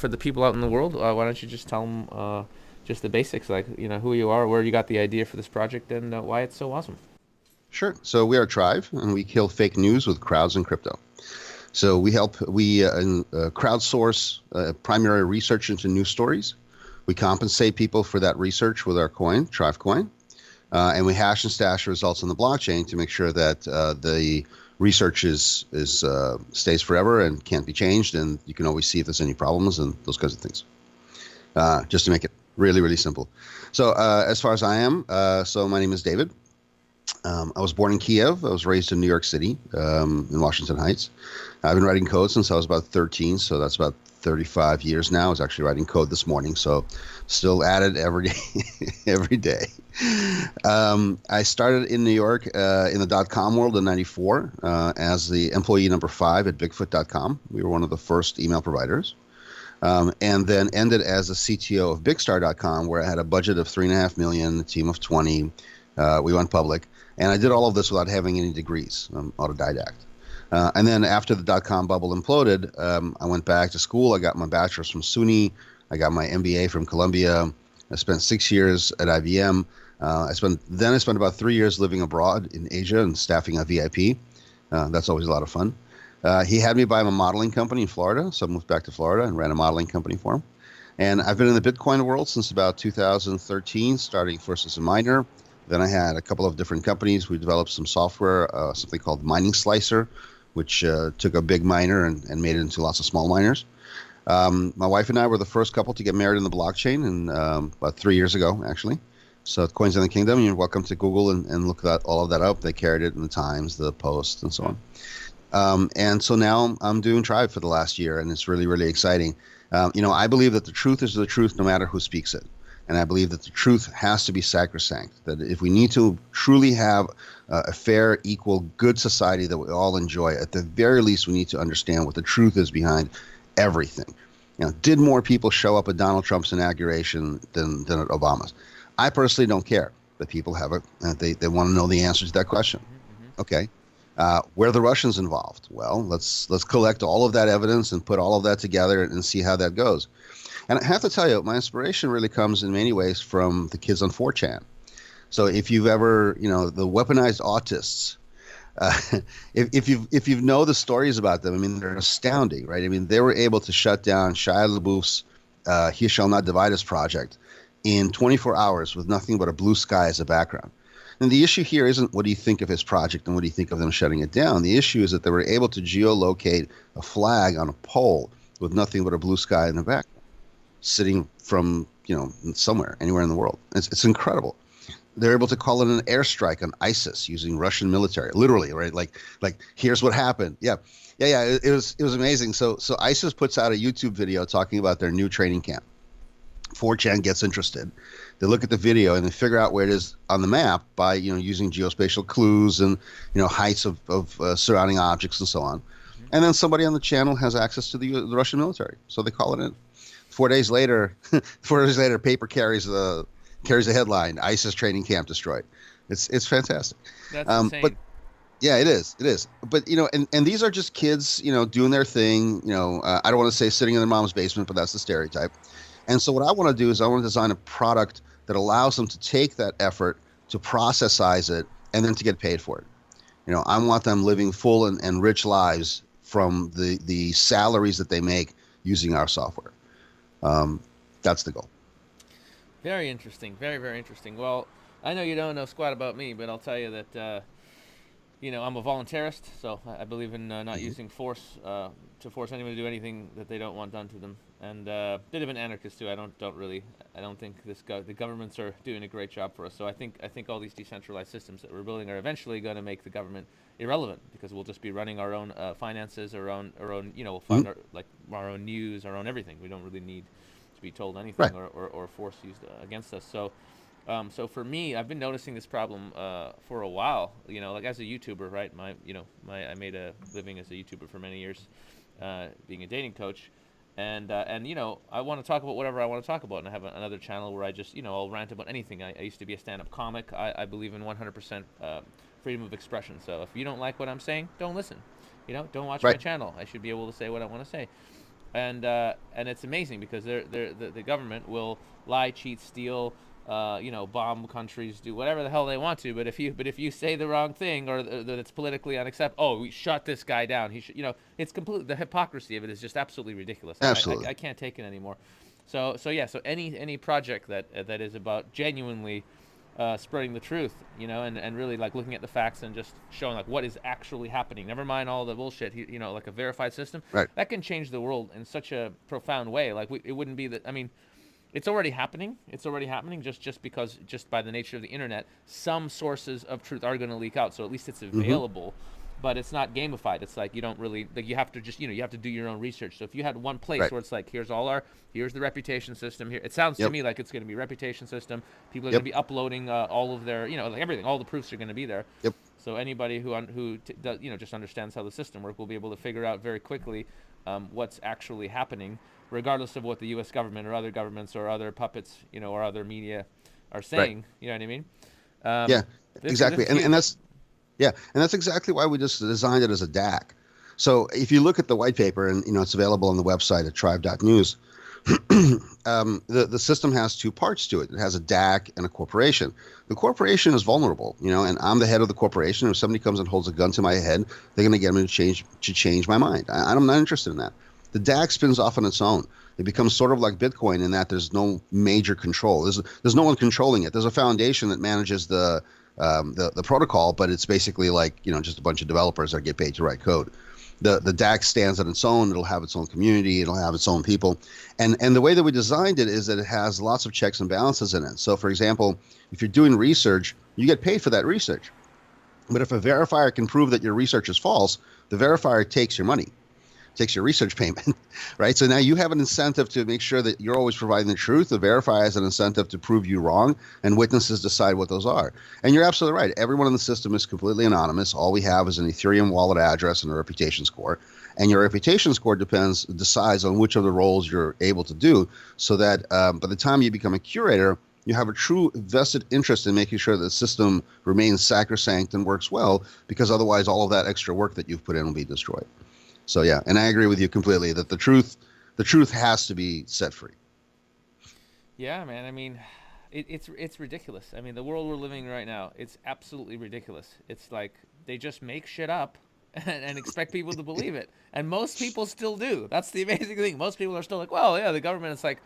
for the people out in the world, why don't you just tell them just the basics, like who you are, where you got the idea for this project, and why it's so awesome. Sure. So we are Trive, and we kill fake news with crowds and crypto. So we crowdsource primary research into news stories. We compensate people for that research with our coin, Trive Coin, and we hash and stash results on the blockchain to make sure that the research is stays forever and can't be changed, and you can always see if there's any problems and those kinds of things. Just to make it really, really simple. So as far as I am, so my name is David. I was born in Kiev. I was raised in New York City, in Washington Heights. I've been writing code since I was about 13, so that's about 35 years now. I was actually writing code this morning, so still at it every day. Every day. I started in New York in the dot-com world in 94 as the employee number 5 at Bigfoot.com. We were one of the first email providers. And then ended as a CTO of BigStar.com, where I had a budget of $3.5 million, a team of 20. We went public. And I did all of this without having any degrees. I'm autodidact. And then after the dot-com bubble imploded, I went back to school. I got my bachelor's from SUNY. I got my MBA from Columbia. I spent 6 years at IBM. I spent about 3 years living abroad in Asia and staffing a VIP. That's always a lot of fun. He had me buy him a modeling company in Florida, so I moved back to Florida and ran a modeling company for him. And I've been in the Bitcoin world since about 2013, starting first as a miner. Then I had a couple of different companies. We developed some software, something called Mining Slicer, which took a big miner and made it into lots of small miners. My wife and I were the first couple to get married in the blockchain, and about 3 years ago, actually. So at Coins in the Kingdom, you're welcome to Google and look all of that up. They carried it in the Times, the Post, and so on. And so now I'm doing Tribe for the last year, and it's really, really exciting. I believe that the truth is the truth no matter who speaks it. And I believe that the truth has to be sacrosanct, that if we need to truly have a fair, equal, good society that we all enjoy, at the very least, we need to understand what the truth is behind everything. Did more people show up at Donald Trump's inauguration than at Obama's? I personally don't care, but people have they want to know the answer to that question. Okay. Were the Russians involved? Well, let's collect all of that evidence and put all of that together and see how that goes. And I have to tell you, my inspiration really comes in many ways from the kids on 4chan. So if you've ever, the weaponized autists, if you know the stories about them, I mean, they're astounding, right? I mean, they were able to shut down Shia LaBeouf's He Shall Not Divide Us project in 24 hours with nothing but a blue sky as a background. And the issue here isn't what do you think of his project and what do you think of them shutting it down. The issue is that they were able to geolocate a flag on a pole with nothing but a blue sky in the background, sitting from, somewhere, anywhere in the world. It's incredible. They're able to call it an airstrike on ISIS using Russian military, literally, right? Like here's what happened. Yeah. It was amazing. So ISIS puts out a YouTube video talking about their new training camp. 4chan gets interested. They look at the video and they figure out where it is on the map by using geospatial clues and heights of surrounding objects and so on. And then somebody on the channel has access to the Russian military, so they call it in. 4 days later, paper carries the headline: ISIS training camp destroyed. It's fantastic. That's insane. But yeah, it is. But and these are just kids, doing their thing. I don't want to say sitting in their mom's basement, but that's the stereotype. And so what I want to do is I want to design a product that allows them to take that effort, to processize it, and then to get paid for it. I want them living full and rich lives from the salaries that they make using our software. That's the goal. Very interesting. Very, very interesting. Well, I know you don't know squat about me, but I'll tell you that, I'm a voluntarist, so I believe in not using force to force anyone to do anything that they don't want done to them. And bit of an anarchist too. I don't think the governments are doing a great job for us. So I think all these decentralized systems that we're building are eventually going to make the government irrelevant, because we'll just be running our own finances, our own we'll find our own news, our own everything. We don't really need to be told anything, Right. or force used against us. So so for me, I've been noticing this problem for a while. Like as a YouTuber, right? I made a living as a YouTuber for many years, being a dating coach. And I want to talk about whatever I want to talk about, and I have another channel where I just I'll rant about anything. I used to be a stand-up comic. I believe in 100% freedom of expression. So if you don't like what I'm saying, don't listen. Don't watch my Right. channel. I should be able to say what I want to say. and it's amazing because the government will lie, cheat, steal, bomb countries, do whatever the hell they want to. But if you say the wrong thing or that it's politically unacceptable, oh, we shut this guy down. He should, it's complete. The hypocrisy of it is just absolutely ridiculous. Absolutely. I can't take it anymore. So any project that is about genuinely spreading the truth, and really like looking at the facts and just showing like what is actually happening. Never mind all the bullshit, like a verified system Right. that can change the world in such a profound way. Like it wouldn't be that. I mean, it's already happening. It's already happening just because by the nature of the internet, some sources of truth are going to leak out. So at least it's available. But it's not gamified. It's like you don't really like you have to just you have to do your own research. So if you had one place Right. where it's like here's the reputation system here. It sounds to Yep. me like it's going to be reputation system. People are Yep. going to be uploading all of their like everything. All the proofs are going to be there. Yep. So anybody who does just understands how the system works will be able to figure out very quickly what's actually happening, regardless of what the U.S. government or other governments or other puppets or other media are saying. Right. You know what I mean? Yeah. Exactly. And that's. Yeah, and that's exactly why we just designed it as a DAC. So if you look at the white paper, and it's available on the website at trive.news, the system has two parts to it. It has a DAC and a corporation. The corporation is vulnerable, and I'm the head of the corporation. If somebody comes and holds a gun to my head, they're going to get me to change my mind. I'm not interested in that. The DAC spins off on its own. It becomes sort of like Bitcoin in that there's no major control. There's no one controlling it. There's a foundation that manages the protocol, but it's basically like just a bunch of developers that get paid to write code. The DAC stands on its own. It'll have its own community. It'll have its own people, and the way that we designed it is that it has lots of checks and balances in it. So, for example, if you're doing research, you get paid for that research. But if a verifier can prove that your research is false, the verifier takes your money. Takes your research payment, right? So now you have an incentive to make sure that you're always providing the truth. The verifier has an incentive to prove you wrong, and witnesses decide what those are. And you're absolutely right. Everyone in the system is completely anonymous. All we have is an Ethereum wallet address and a reputation score. And your reputation score decides on which of the roles you're able to do, so that by the time you become a curator, you have a true vested interest in making sure that the system remains sacrosanct and works well, because otherwise all of that extra work that you've put in will be destroyed. So yeah, and I agree with you completely that the truth has to be set free. Yeah, man. I mean, it's ridiculous. I mean, the world we're living in right now, it's absolutely ridiculous. It's like they just make shit up and expect people to believe it, and most people still do. That's the amazing thing. Most people are still like, well, yeah, the government. It's like,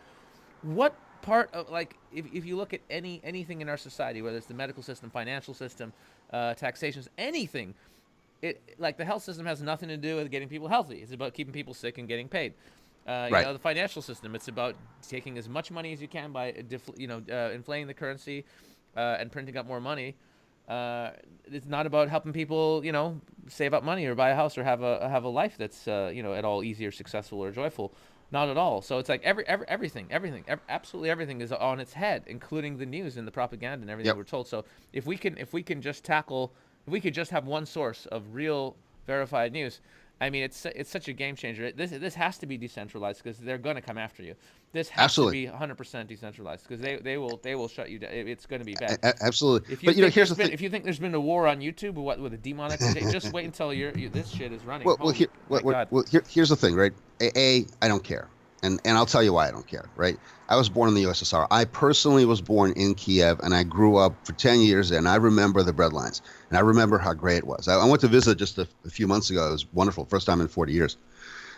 what part of like if you look at anything in our society, whether it's the medical system, financial system, taxation, anything. Like the health system has nothing to do with getting people healthy. It's about keeping people sick and getting paid. Right. The financial system, it's about taking as much money as you can by inflating the currency and printing up more money. It's not about helping people save up money or buy a house or have a life that's at all easy or successful or joyful. Not at all. So it's like everything, absolutely everything is on its head, including the news and the propaganda and everything Yep. we're told. So if we can just tackle. If we could just have one source of real verified news, I mean, it's such a game changer. This has to be decentralized because they're going to come after you. This has Absolutely. to be 100% decentralized because they will shut you down. It's going to be bad. Absolutely. If you But here's the thing. if you think there's been a war on YouTube with a demonetization, just wait until this shit is running. Well, Holy God. here's the thing, right? I don't care, and I'll tell you why I don't care, right? I was born in the USSR. I personally was born in Kiev, and I grew up for 10 years there, and I remember the bread lines, and I remember how great it was. I went to visit just a few months ago. It was wonderful, first time in 40 years.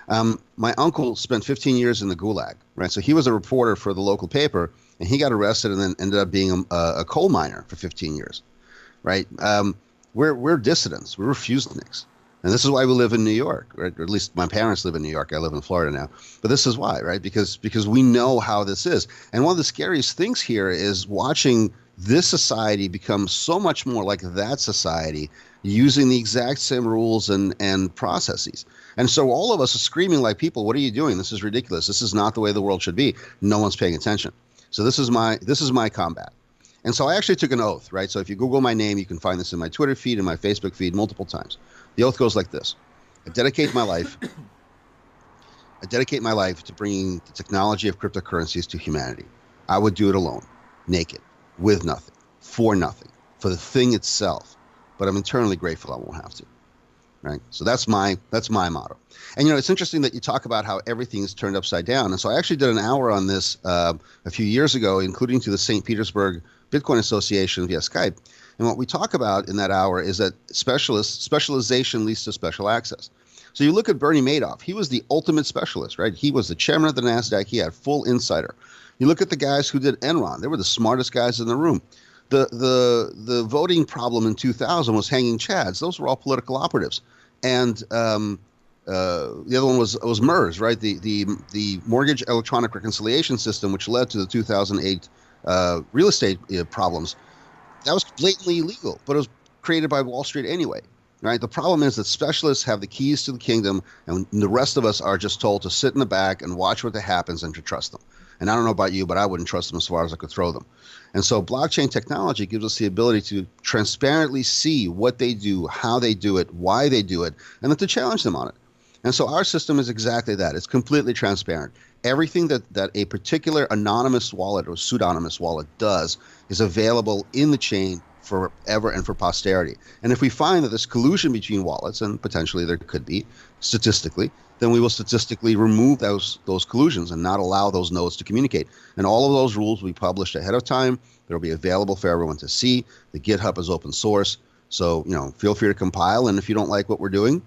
My uncle spent 15 years in the Gulag, right? So he was a reporter for the local paper, and he got arrested and then ended up being a coal miner for 15 years, right? We're dissidents. We're refuseniks. And this is why we live in New York, right? Or at least my parents live in New York. I live in Florida now. But this is why, right? Because we know how this is. And one of the scariest things here is watching this society become so much more like that society, using the exact same rules and processes. And so all of us are screaming like people, what are you doing? This is ridiculous. This is not the way the world should be. No one's paying attention. So this is my combat. And so I actually took an oath, right? So if you Google my name, you can find this in my Twitter feed and my Facebook feed multiple times. The oath goes like this. I dedicate my life to bringing the technology of cryptocurrencies to humanity. I would do it alone, naked, with nothing, for the thing itself. But I'm eternally grateful I won't have to. right? So that's my motto. And it's interesting that you talk about how everything is turned upside down. And so I actually did an hour on this a few years ago, including to the St. Petersburg Bitcoin Association via Skype. And what we talk about in that hour is that specialization leads to special access. So you look at Bernie Madoff, he was the ultimate specialist, right? He was the chairman of the NASDAQ. He had full insider. You look at the guys who did Enron, they were the smartest guys in the room. The voting problem in 2000 was hanging chads. Those were all political operatives. And the other one was MERS, right? The Mortgage Electronic Reconciliation System, which led to the 2008 real estate problems. That was blatantly illegal, but it was created by Wall Street anyway, right? The problem is that specialists have the keys to the kingdom, and the rest of us are just told to sit in the back and watch what happens and to trust them. And I don't know about you, but I wouldn't trust them as far as I could throw them. And so blockchain technology gives us the ability to transparently see what they do, how they do it, why they do it, and then to challenge them on it. And so our system is exactly that. It's completely transparent. Everything that a particular anonymous wallet or pseudonymous wallet does is available in the chain forever and for posterity. And if we find that there's collusion between wallets, and potentially there could be statistically, then we will statistically remove those collusions and not allow those nodes to communicate. And all of those rules will be published ahead of time. They'll be available for everyone to see. The GitHub is open source. So, feel free to compile. And if you don't like what we're doing,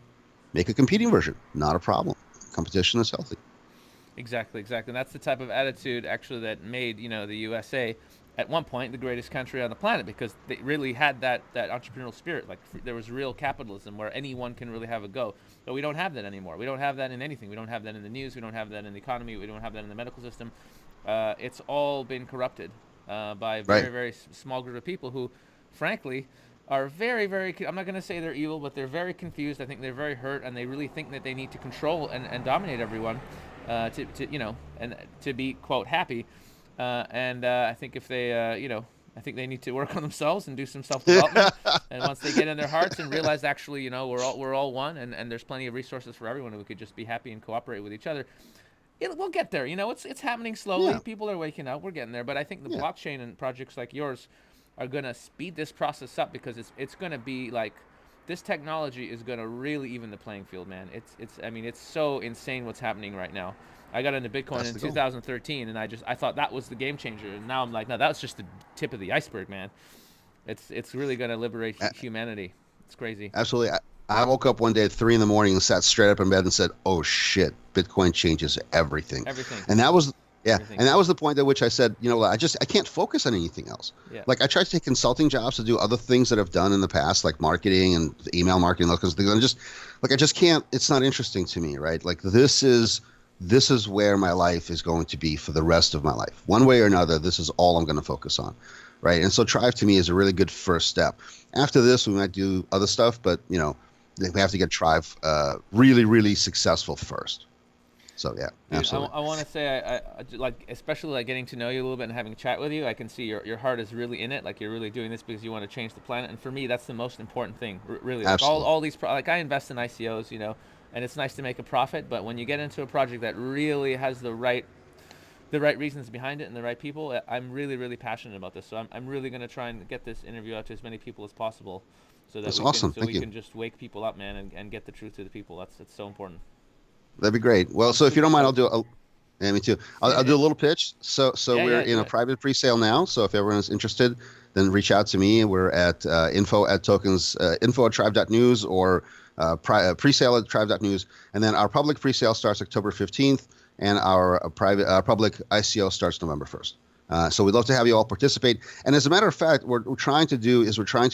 make a competing version. Not a problem. Competition is healthy. Exactly. And that's the type of attitude actually that made, the USA at one point the greatest country on the planet, because they really had that entrepreneurial spirit. Like there was real capitalism where anyone can really have a go. But we don't have that anymore. We don't have that in anything. We don't have that in the news. We don't have that in the economy. We don't have that in the medical system. It's all been corrupted by a very, very small group of people who, frankly, are very, very, I'm not going to say they're evil, but they're very confused. I think they're very hurt, and they really think that they need to control and dominate everyone to and to be, quote, happy. I think if they, I think they need to work on themselves and do some self-development. And once they get in their hearts and realize, actually, we're all one, and there's plenty of resources for everyone, and we could just be happy and cooperate with each other. We'll get there. It's happening slowly. Yeah. People are waking up. We're getting there. But I think the blockchain and projects like yours are going to speed this process up, because it's going to be like, this technology is going to really even the playing field, man. It's so insane what's happening right now. I got into Bitcoin in 2013, and I thought that was the game changer, and now I'm like, no, that's just the tip of the iceberg, man. It's really going to liberate humanity. It's crazy. Absolutely. I woke up one day at 3 a.m. and sat straight up in bed and said, "Oh shit, Bitcoin changes everything." And that was and that was the point at which I said, I can't focus on anything else. Yeah. Like I tried to take consulting jobs to do other things that I've done in the past, like marketing and email marketing, those kinds of things. I just can't. It's not interesting to me, right? Like this is where my life is going to be for the rest of my life. One way or another, this is all I'm going to focus on, right? And so Trive to me is a really good first step. After this, we might do other stuff, but we have to get Trive really, really successful first. So yeah, absolutely. I want to say, I like, especially like getting to know you a little bit and having a chat with you. I can see your heart is really in it. Like you're really doing this because you want to change the planet. And for me, that's the most important thing. Really, like all these like I invest in ICOs, and it's nice to make a profit. But when you get into a project that really has the right reasons behind it and the right people, I'm really, really passionate about this. So I'm really going to try and get this interview out to as many people as possible, so that we can just wake people up, man, and get the truth to the people. It's so important. That'd be great. Well, so if you don't mind, I'll do me too. I'll do a little pitch. So we're in a private pre-sale now. So if everyone is interested, then reach out to me. We're at info@tribe.news or pre-sale at tribe.news. And then our public pre-sale starts October 15th, and our public ICO starts November 1st. So we'd love to have you all participate. And as a matter of fact, what we're trying to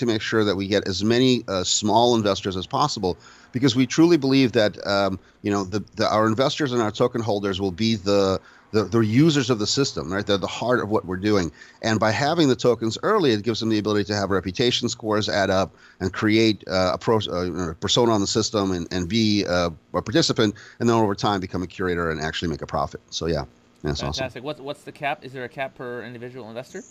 make sure that we get as many small investors as possible, because we truly believe that our investors and our token holders will be the users of the system, right? They're the heart of what we're doing. And by having the tokens early, it gives them the ability to have reputation scores add up and create a persona on the system and be a participant, and then over time become a curator and actually make a profit. So yeah. That's fantastic. Awesome. What's the cap? Is there a cap per individual investor?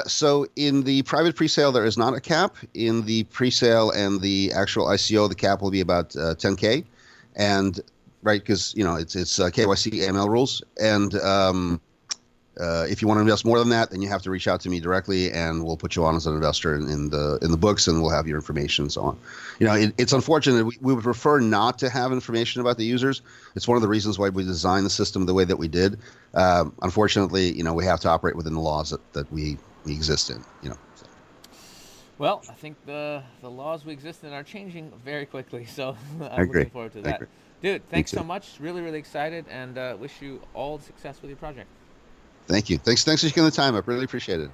So in the private presale, there is not a cap. In the presale and the actual ICO, the cap will be about $10K, and right, because it's KYC AML rules, and If you want to invest more than that, then you have to reach out to me directly, and we'll put you on as an investor in the books, and we'll have your information and so on. It's unfortunate. We would prefer not to have information about the users. It's one of the reasons why we designed the system the way that we did. Unfortunately, we have to operate within the laws that we exist in. So. Well, I think the laws we exist in are changing very quickly, so I I'm agree. looking forward to I that. agree. Dude, Me thanks too. so much. Really, really excited, and wish you all the success with your project. Thank you. Thanks for taking the time. I really appreciate it.